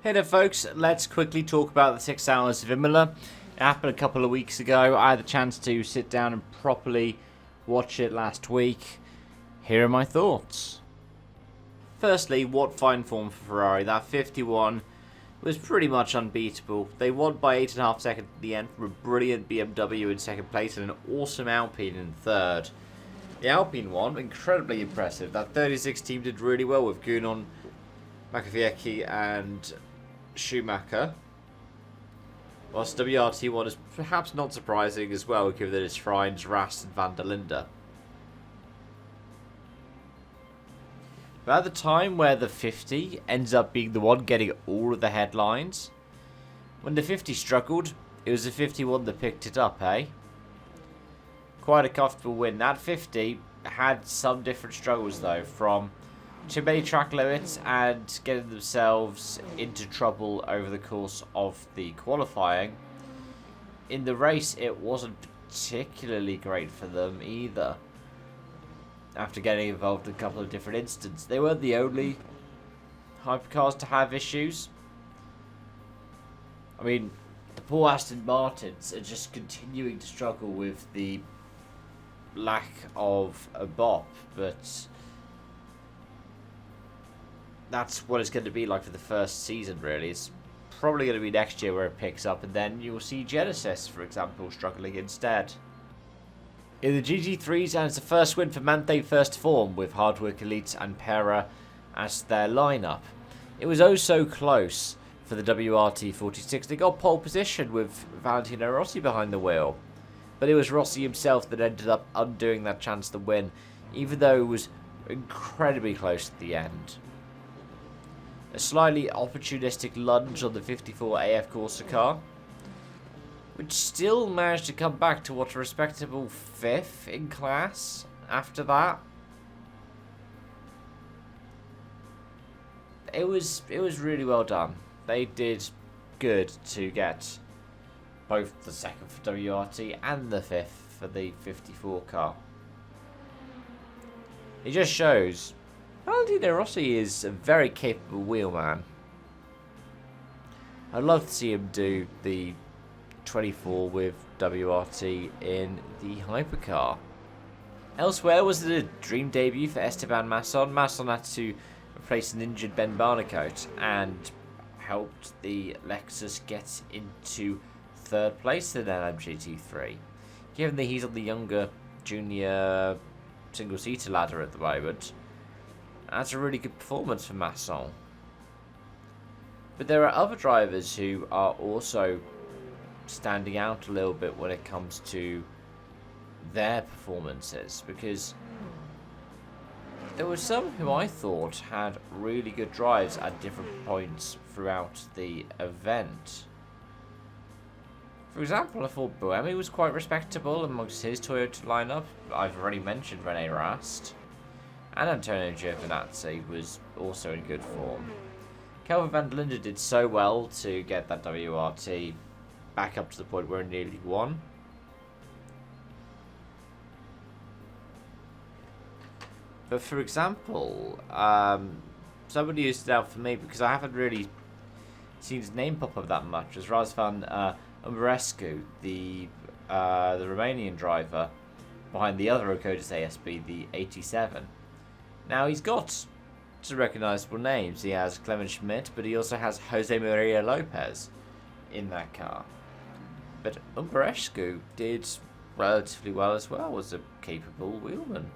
Hey there folks, let's quickly talk about the 6 hours of Imola. It happened a couple of weeks ago. I had the chance to sit down and properly watch it last week. Here are my thoughts. Firstly, what fine form for Ferrari. That 51 was pretty much unbeatable. They won by 8.5 seconds at the end from a brilliant BMW in second place and an awesome Alpine in third. The Alpine one, incredibly impressive. That 36 team did really well with Gunon, Makowiecki and Schumacher. Whilst WRT one is perhaps not surprising as well, given that it's Freins, Rast and Van der Linde. But at the time where the 50 ends up being the one getting all of the headlines, when the 50 struggled, it was the 51 that picked it up, eh? Quite a comfortable win. That 50 had some different struggles though, from too many track limits and getting themselves into trouble over the course of the qualifying. In the race, it wasn't particularly great for them either. After getting involved in a couple of different incidents. They weren't the only hypercars to have issues. I mean, the poor Aston Martins are just continuing to struggle with the lack of a bop, but that's what it's going to be like for the first season, really. It's probably going to be next year where it picks up, and then you'll see Genesis, for example, struggling instead. In the GT3s, and it's the first win for Manthe First Form, with Hardwork Elite and Pera as their lineup. It was oh so close for the WRT 46. They got pole position with Valentino Rossi behind the wheel, but it was Rossi himself that ended up undoing that chance to win, even though it was incredibly close at the end. A slightly opportunistic lunge on the 54 AF Corsa car, which still managed to come back to what a respectable 5th in class after that. It was really well done. They did good to get both the 2nd for WRT and the 5th for the 54 car. It just shows Valentino Rossi is a very capable wheelman. I'd love to see him do the 24 with WRT in the hypercar. Elsewhere was it a dream debut for Esteban Masson. Masson had to replace an injured Ben Barnicoat and helped the Lexus get into 3rd place in LMGT3. Given that he's on the younger junior single-seater ladder at the moment, that's a really good performance for Masson. But there are other drivers who are also standing out a little bit when it comes to their performances, because there were some who I thought had really good drives at different points throughout the event. For example, I thought Buemi was quite respectable amongst his Toyota lineup. I've already mentioned Rene Rast, and Antonio Giovinazzi was also in good form. Kelvin van der Linde did so well to get that WRT back up to the point where it nearly won. But for example, somebody who stood out for me, because I haven't really seen his name pop up that much, was Razvan Umbrescu, the Romanian driver behind the other Okotis ASB, the 87. Now, he's got some recognisable names. He has Clement Schmidt, but he also has Jose Maria Lopez in that car. But Umbrescu did relatively well as well, was a capable wheelman.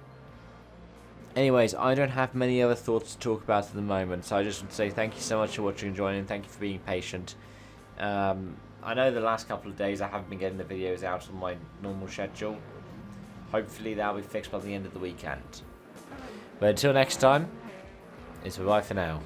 Anyways, I don't have many other thoughts to talk about at the moment, so I just want to say thank you so much for watching and joining. Thank you for being patient. I know the last couple of days I haven't been getting the videos out on my normal schedule. Hopefully that'll be fixed by the end of the weekend. But until next time, it's bye for now.